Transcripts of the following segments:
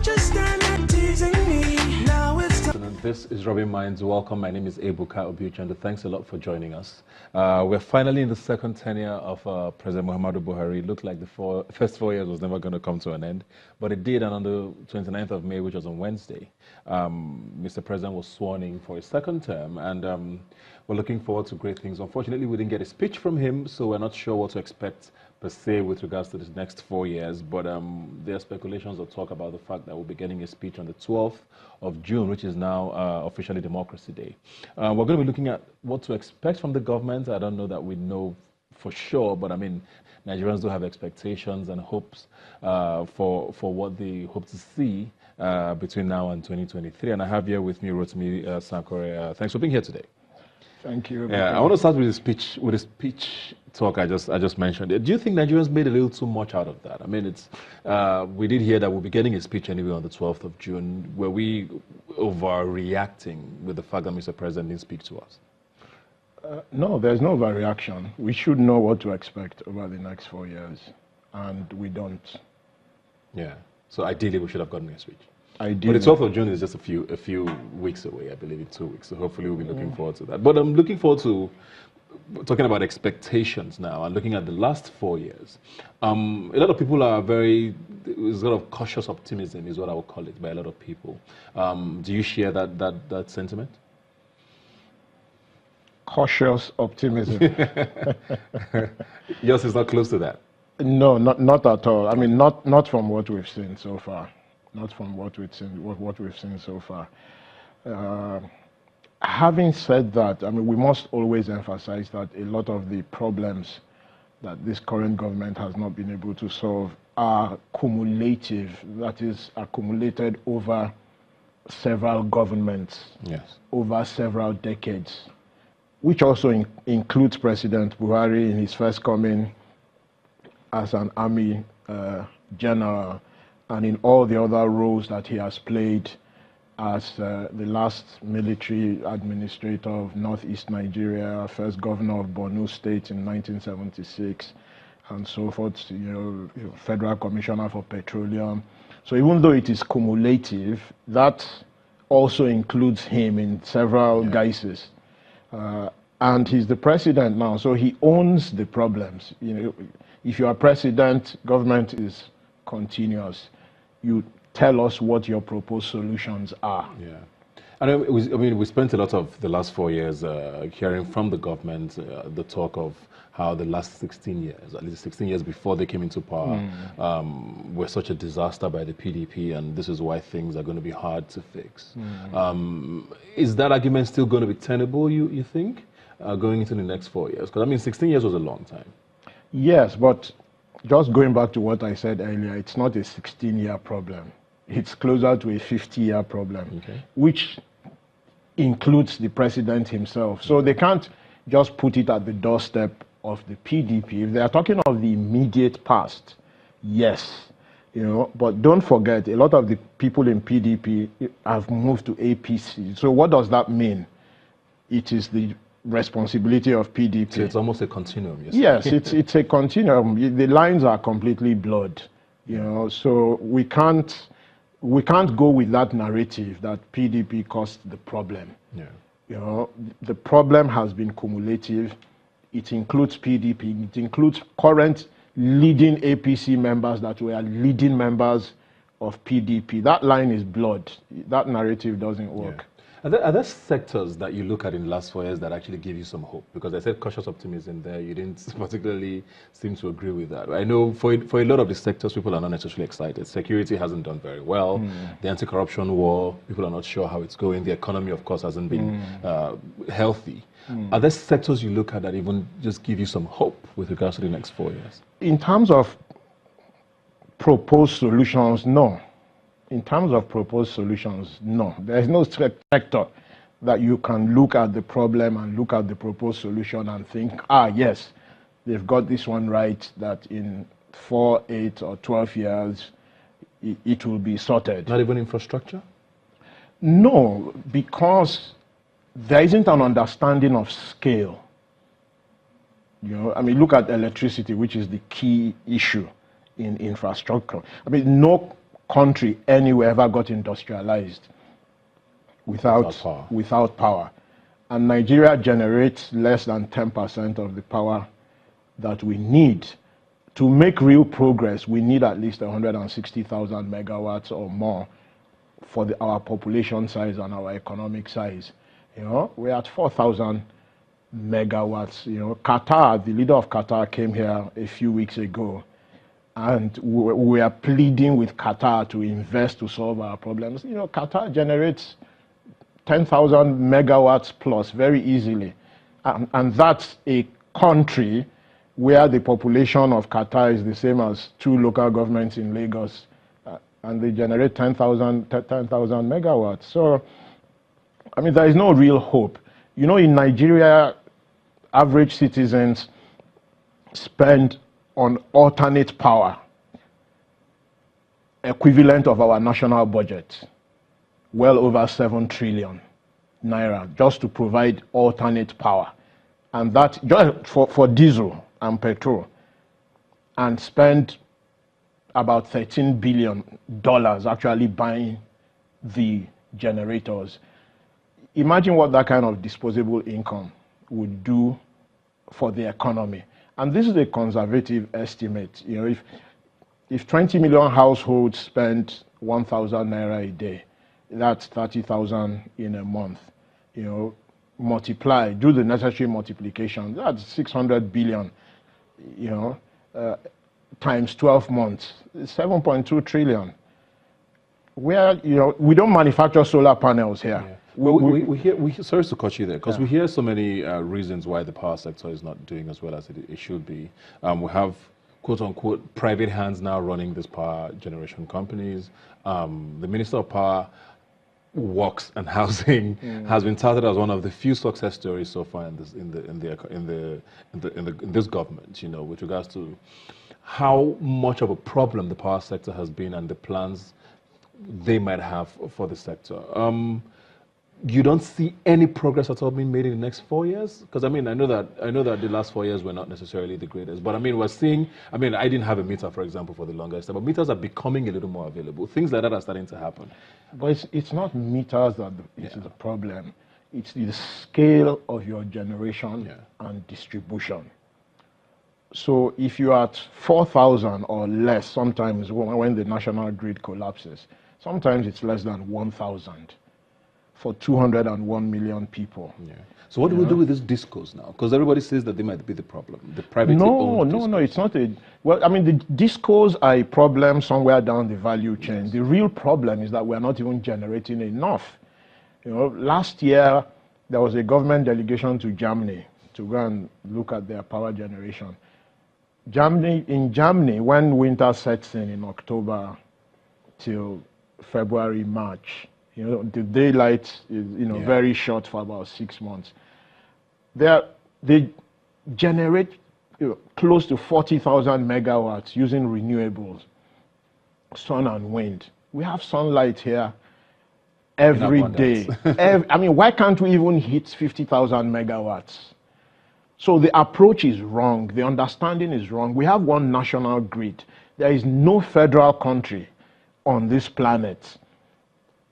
just stand there teasing me. Now it's This is Robin Minds. Welcome. My name is Ebuka Obiuchendo. Thanks a lot for joining us. We're finally in the second tenure of President Muhammadu Buhari. It looked like the first 4 years was never going to come to an end, but it did. And on the 29th of May, which was on Wednesday, Mr. President was sworn in for his second term, and we're looking forward to great things. Unfortunately, we didn't get a speech from him, so we're not sure what to expect per se with regards to this next 4 years, but there are speculations or talk about the fact that we'll be getting a speech on the 12th of June, which is now officially Democracy Day. We're going to be looking at what to expect from the government. I don't know that we know for sure, but I mean, Nigerians do have expectations and hopes for what they hope to see between now and 2023. And I have here with me Rotimi Sankore. Thanks for being here today. Thank you. Yeah, I want to start with the speech talk I just mentioned. Do you think Nigerians made a little too much out of that? I mean, we did hear that we'll be getting a speech anyway on the 12th of June. Were we overreacting with the fact that Mr. President didn't speak to us? No, there's no overreaction. We should know what to expect over the next 4 years, and we don't. Yeah. So ideally, we should have gotten a speech. Ideally. But the 12th of June is just a few weeks away, I believe, in 2 weeks. So hopefully we'll be looking forward to that. But I'm looking forward to talking about expectations now and looking at the last 4 years. A lot of people are there's a lot of cautious optimism is what I would call it by a lot of people. Do you share that sentiment? Cautious optimism. Yours is not close to that. No, not at all. I mean, not from what we've seen so far. Not from what we've seen so far. Having said that, I mean, we must always emphasize that a lot of the problems that this current government has not been able to solve are cumulative. That is, accumulated over several governments, yes, over several decades, which also includes President Buhari in his first coming as an army general, and in all the other roles that he has played as the last military administrator of Northeast Nigeria, first governor of Borno State in 1976, and so forth, Federal Commissioner for Petroleum. So even though it is cumulative, that also includes him in several guises. And he's the president now, so he owns the problems. If you are president, government is continuous. You tell us what your proposed solutions are. Yeah. And we spent a lot of the last 4 years hearing from the government the talk of how the last 16 years, at least 16 years before they came into power, were such a disaster by the PDP, and this is why things are going to be hard to fix. Is that argument still going to be tenable, you think, going into the next 4 years? Because, I mean, 16 years was a long time. Yes, but just going back to what I said earlier, it's not a 16-year problem. It's closer to a 50-year problem, which includes the president himself. So they can't just put it at the doorstep of the PDP. If they are talking of the immediate past, yes, but don't forget, a lot of the people in PDP have moved to APC. So what does that mean? It is the responsibility of PDP. So it's almost a continuum. Yes, it's a continuum. The lines are completely blurred, so we can't go with that narrative that PDP caused the problem. Yeah. The problem has been cumulative. It includes PDP. It includes current leading APC members that were leading members of PDP. That line is blurred. That narrative doesn't work. Yeah. Are there sectors that you look at in the last 4 years that actually give you some hope? Because I said cautious optimism there. You didn't particularly seem to agree with that. I know for a lot of the sectors, people are not necessarily excited. Security hasn't done very well. The anti-corruption war, people are not sure how it's going. The economy, of course, hasn't been healthy. Are there sectors you look at that even just give you some hope with regards to the next 4 years? In terms of proposed solutions, no. In terms of proposed solutions, no. There is no sector that you can look at the problem and look at the proposed solution and think, yes, they've got this one right, that in 4, 8, or 12 years, it will be sorted. Not even infrastructure? No, because there isn't an understanding of scale. Look at electricity, which is the key issue in infrastructure. No country anywhere ever got industrialized without power. And Nigeria generates less than 10% of the power that we need. To make real progress, we need at least 160,000 megawatts or more for our population size and our economic size. You know, we're at 4,000 megawatts. You know, Qatar, the leader of Qatar came here a few weeks ago, and we are pleading with Qatar to invest to solve our problems. You know, Qatar generates 10,000 megawatts plus very easily. And that's a country where the population of Qatar is the same as 2 local governments in Lagos, and they generate 10,000 megawatts. So, I mean, there is no real hope. You know, in Nigeria, average citizens spend on alternate power equivalent of our national budget, well over 7 trillion naira, just to provide alternate power. And that just for diesel and petrol, and spend about $13 billion actually buying the generators. Imagine what that kind of disposable income would do for the economy. And this is a conservative estimate. You know, if 20 million households spend 1,000 naira a day, that's 30,000 in a month. You know, multiply, do the necessary multiplication. That's 600 billion. You know, times 12 months, 7.2 trillion. Where, you know, we don't manufacture solar panels here. Yeah. Well, we hear, sorry to cut you there, because we hear so many reasons why the power sector is not doing as well as it should be. We have, quote unquote, private hands now running these power generation companies. The Minister of Power, Works and Housing has been touted as one of the few success stories so far in this government. You know, with regards to how much of a problem the power sector has been and the plans they might have for the sector. You don't see any progress at all being made in the next 4 years? Because I mean, I know that the last 4 years were not necessarily the greatest, but I mean, we're seeing. I mean, I didn't have a meter, for example, for the longest time, but meters are becoming a little more available. Things like that are starting to happen. But it's not meters that is the problem. It's the scale of your generation and distribution. So if you're at 4,000 or less, sometimes when the national grid collapses, sometimes it's less than 1,000 for 201 million people. Yeah. So what do we do with this discos now? Because everybody says that they might be the problem. The privately owned discos. No, it's not a... Well, I mean, the discos are a problem somewhere down the value chain. The real problem is that we're not even generating enough. You know, last year, there was a government delegation to Germany to go and look at their power generation. In Germany, when winter sets in October till February, March, you know, the daylight is, you know, very short for about 6 months. They generate close to 40,000 megawatts using renewables, sun and wind. We have sunlight here every day. I mean, why can't we even hit 50,000 megawatts? So the approach is wrong. The understanding is wrong. We have one national grid. There is no federal country on this planet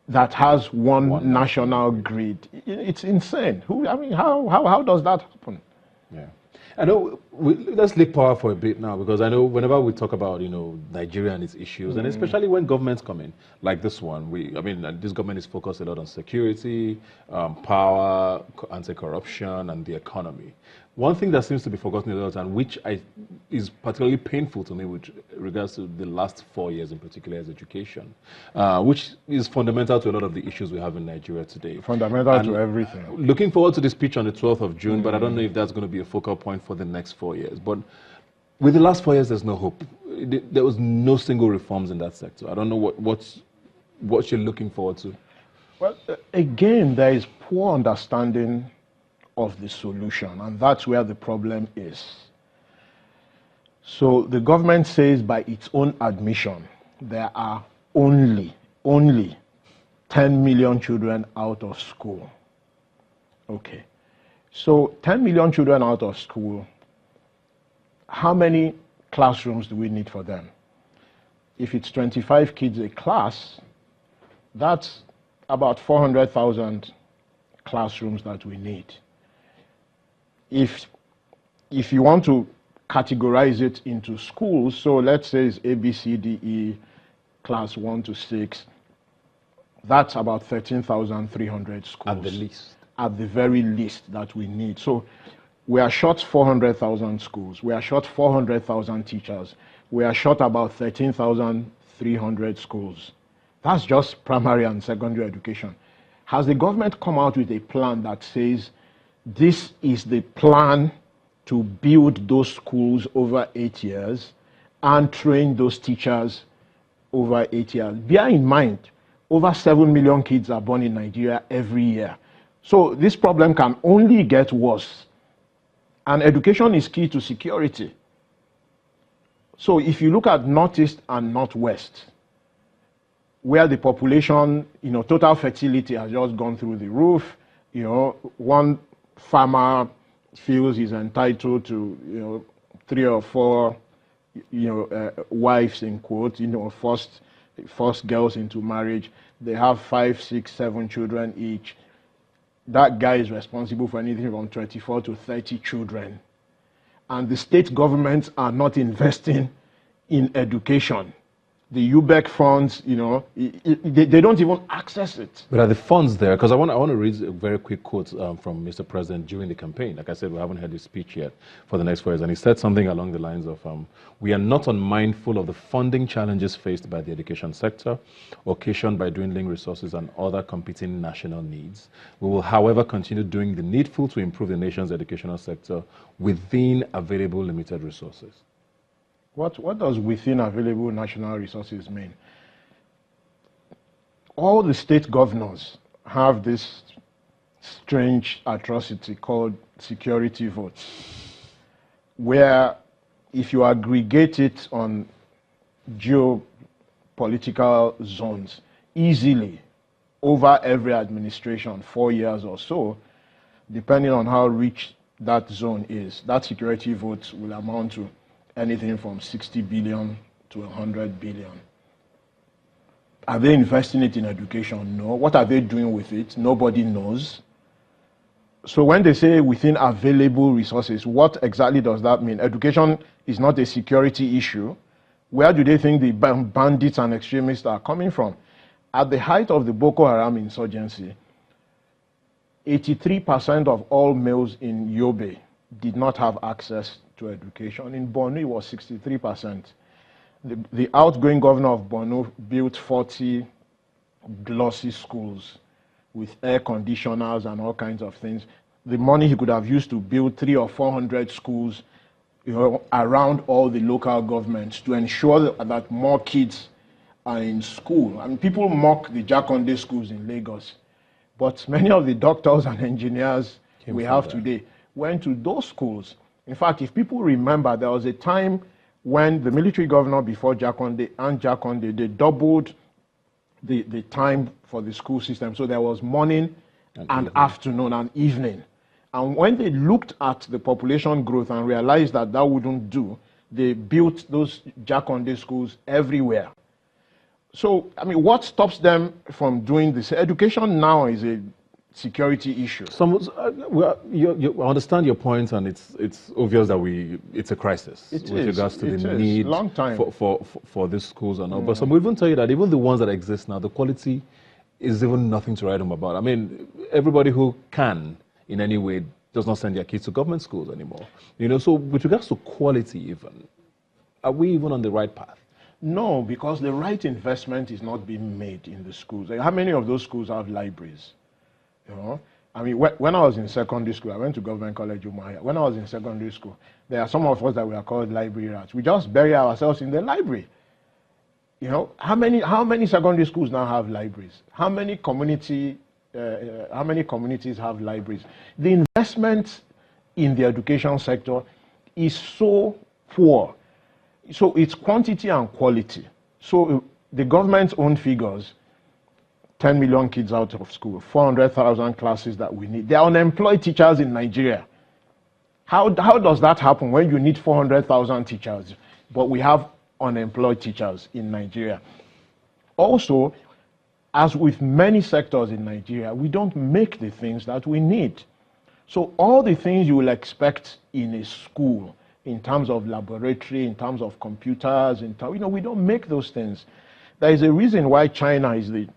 that has one national grid. It's insane. I mean, how does that happen? Yeah. I know, let's leave power for a bit now, because I know whenever we talk about, you know, Nigeria and its issues, and especially when governments come in, like this one, this government is focused a lot on security, power, anti-corruption, and the economy. One thing that seems to be forgotten a lot, and which is particularly painful to me with regards to the last 4 years in particular, is education, which is fundamental to a lot of the issues we have in Nigeria today. Fundamental to everything. Looking forward to the speech on the 12th of June, but I don't know if that's going to be a focal point for the next 4 years. But with the last 4 years, there's no hope. There was no single reforms in that sector. I don't know what you're looking forward to. Well, again, there is poor understanding of the solution, and that's where the problem is. So the government says, by its own admission, there are only 10 million children out of school. Okay. So 10 million children out of school, how many classrooms do we need for them? if it's 25 kids a class, that's about 400,000 classrooms that we need. If you want to categorize it into schools, so let's say it's A, B, C, D, E, class 1 to 6, that's about 13,300 schools. At the least. At the very least that we need. So we are short 400,000 schools. We are short 400,000 teachers. We are short about 13,300 schools. That's just primary and secondary education. Has the government come out with a plan that says this is the plan to build those schools over 8 years and train those teachers over 8 years? Bear in mind, over 7 million kids are born in Nigeria every year. So this problem can only get worse. And education is key to security. So if you look at Northeast and Northwest, where the population, total fertility has just gone through the roof, one farmer feels he's entitled to, 3 or 4, wives in quotes, first girls into marriage. They have 5, 6, 7 children each. That guy is responsible for anything from 24 to 30 children. And the state governments are not investing in education. The UBEC funds, they don't even access it. But are the funds there? Because I want to read a very quick quote from Mr. President during the campaign. Like I said, we haven't heard his speech yet for the next 4 years. And he said something along the lines of, we are not unmindful of the funding challenges faced by the education sector, occasioned by dwindling resources and other competing national needs. We will, however, continue doing the needful to improve the nation's educational sector within available limited resources. What does within available national resources mean? All the state governors have this strange atrocity called security votes, where if you aggregate it on geopolitical zones easily over every administration, 4 years or so, depending on how rich that zone is, that security vote will amount to anything from 60 billion to 100 billion. Are they investing it in education? No. What are they doing with it? Nobody knows. So when they say within available resources, what exactly does that mean? Education is not a security issue. Where do they think the bandits and extremists are coming from? At the height of the Boko Haram insurgency, 83% of all males in Yobe did not have access to education. In Borno, it was 63%. The outgoing governor of Borno built 40 glossy schools with air conditioners and all kinds of things. The money he could have used to build 300 or 400 schools, around all the local governments to ensure that more kids are in school. I mean, people mock the Jakonde schools in Lagos, but many of the doctors and engineers we have today went to those schools. In fact, if people remember, there was a time when the military governor before Jakonde and Jakonde, they doubled the time for the school system. So there was morning and afternoon and evening. And when they looked at the population growth and realized that that wouldn't do, they built those Jakonde schools everywhere. So, I mean, what stops them from doing this? Education now is a security issue. I understand your point, and it's obvious that it's a crisis with regards to the need for these schools and all. But some will even tell you that even the ones that exist now, the quality is even nothing to write home about. I mean, everybody who can in any way does not send their kids to government schools anymore. So with regards to quality even, are we even on the right path? No, because the right investment is not being made in the schools. How many of those schools have libraries? I mean, when I was in secondary school, I went to Government College Umuahia. When I was in secondary school, there are some of us that we are called library rats. We just bury ourselves in the library. How many secondary schools now have libraries? How many communities have libraries? The investment in the education sector is so poor. So it's quantity and quality. So the government's own figures, 10 million kids out of school, 400,000 classes that we need. There are unemployed teachers in Nigeria. How does that happen when you need 400,000 teachers, but we have unemployed teachers in Nigeria. Also, as with many sectors in Nigeria, we don't make the things that we need. So all the things you will expect in a school, in terms of laboratory, in terms of computers, we don't make those things. There is a reason why China is the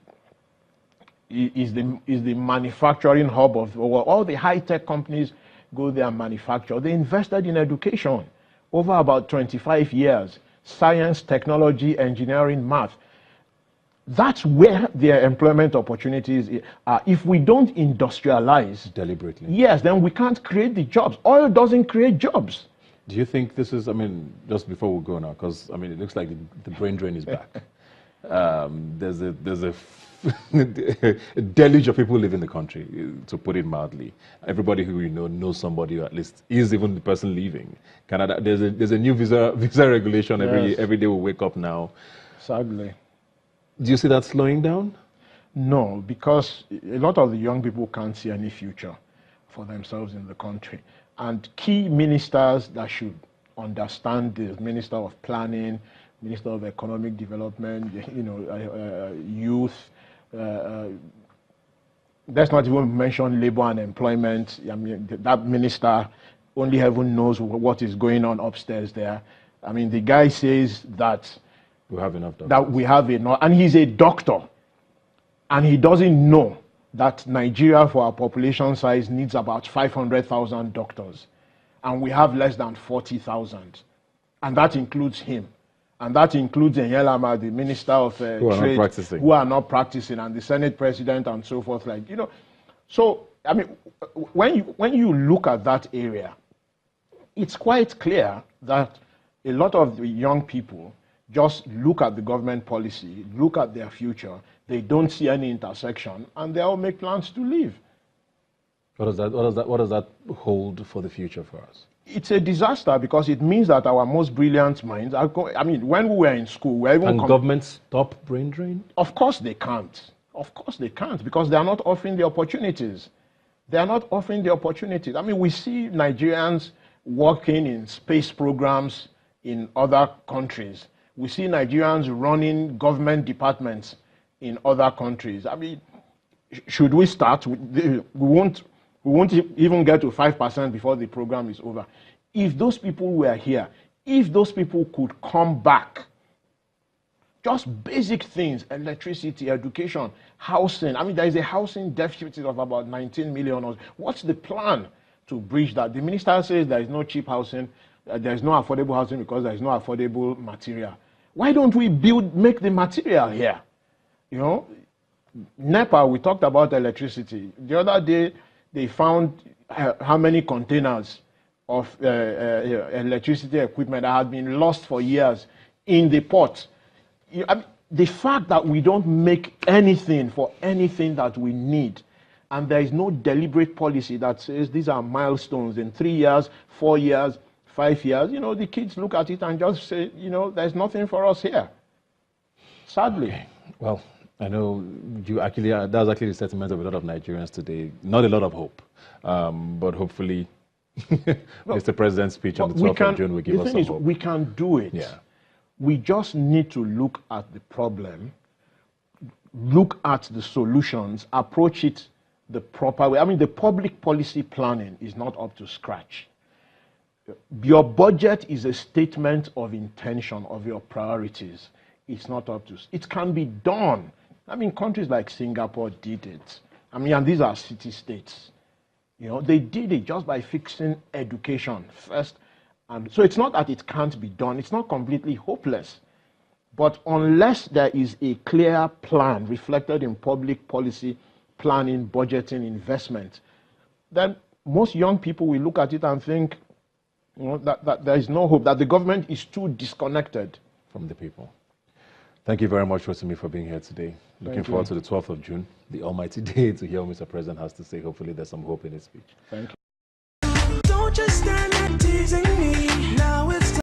manufacturing hub of the world. All the high-tech companies go there and manufacture. They invested in education over about 25 years. Science, technology, engineering, math. That's where their employment opportunities are. If we don't industrialize deliberately, yes, then we can't create the jobs. Oil doesn't create jobs. Do you think this is, just before we go now, because, it looks like the brain drain is back. There's a deluge of people living in the country, to put it mildly. Everybody who we know knows somebody who at least is even the person leaving. Canada, there's a new visa regulation every day we wake up now. Sadly. Do you see that slowing down? No, because a lot of the young people can't see any future for themselves in the country. And key ministers that should understand this, Minister of Planning, Minister of Economic Development, youth, let's not even mention labor and employment. That minister, only heaven knows what is going on upstairs there. The guy says that we have enough doctors. That we have enough, and he's a doctor, and he doesn't know that Nigeria, for our population size, needs about 500,000 doctors, and we have less than 40,000, and that includes him, and that includes Enyelama, the Minister of Trade, who are not practicing, and the Senate President, and so forth. So when you look at that area, it's quite clear that a lot of the young people just look at the government policy, look at their future, they don't see any intersection, and they all make plans to leave. What does that hold for the future for us? It's a disaster, because it means that our most brilliant minds are when we were in school, we were even... Can government stop brain drain? Of course they can't. Of course they can't, because they are not offering the opportunities. They are not offering the opportunities. We see Nigerians working in space programs in other countries. We see Nigerians running government departments in other countries. Should we start? We won't even get to 5% before the program is over. If those people were here, if those people could come back, just basic things, electricity, education, housing. There is a housing deficit of about 19 million. What's the plan to bridge that? The minister says there is no cheap housing, there is no affordable housing because there is no affordable material. Why don't we make the material here? NEPA, we talked about electricity. The other day, they found how many containers of electricity equipment that had been lost for years in the port. The fact that we don't make anything for anything that we need, and there is no deliberate policy that says these are milestones in 3 years, 4 years, 5 years, the kids look at it and just say, there's nothing for us here. Sadly. Okay. Well, I know that's actually the sentiment of a lot of Nigerians today. Not a lot of hope, but hopefully Mr. President's speech on the 12th of June will give us some hope. We can do it. Yeah. We just need to look at the problem, look at the solutions, approach it the proper way. The public policy planning is not up to scratch. Your budget is a statement of intention of your priorities. It's not up to... It can be done. Countries like Singapore did it. And these are city-states. They did it just by fixing education first. And so it's not that it can't be done. It's not completely hopeless. But unless there is a clear plan reflected in public policy, planning, budgeting, investment, then most young people will look at it and think, that there is no hope, that the government is too disconnected from the people. Thank you very much, Rotimi, for being here today. Looking forward to the 12th of June, the almighty day, to hear what Mr. President has to say. Hopefully there's some hope in his speech. Thank you. Don't just stand